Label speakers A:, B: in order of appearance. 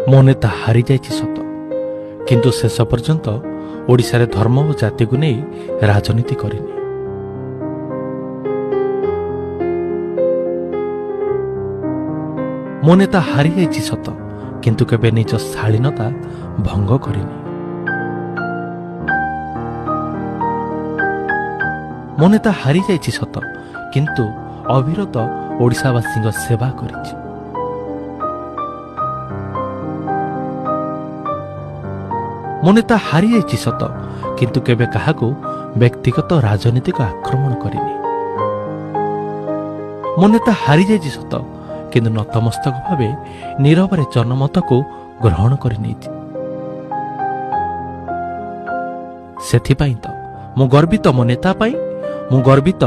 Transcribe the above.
A: ମୋ ନେତା ହାରିଯାଇଛି ସତ, କିନ୍ତୁ ଶେଷ ପର୍ଯ୍ୟନ୍ତ ଓଡ଼ିଶାରେ ଧର୍ମ ଓ ଜାତିକୁ ନେଇ ରାଜନୀତି କରିନି। ମୋ ନେତା ହାରିଯାଇଛି ସତ, କିନ୍ତୁ କେବେ ନିଜ ଶାଳୀନତା ଭଙ୍ଗ କରିନି। ମୋ ନେତା ହାରିଯାଇଛି ସତ, କିନ୍ତୁ ଅବିରତ ଓଡ଼ିଶାବାସୀଙ୍କ ସେବା କରିଛି। ମୋ ନେତା ହାରିଯାଇଛି ସତ, କିନ୍ତୁ କେବେ କାହାକୁ ବ୍ୟକ୍ତିଗତ ରାଜନୀତିକ ଆକ୍ରମଣ କରିନି। ମୋ ନେତା ହାରିଯାଇଛି ସତ, କିନ୍ତୁ ନତମସ୍ତକ ଭାବେ ନୀରବରେ ଜନମତକୁ ଗ୍ରହଣ କରିନେଇଛି। ସେଥିପାଇଁ ତ ମୁଁ ଗର୍ବିତ ମୋ ନେତା ପାଇଁ, ମୁଁ ଗର୍ବିତ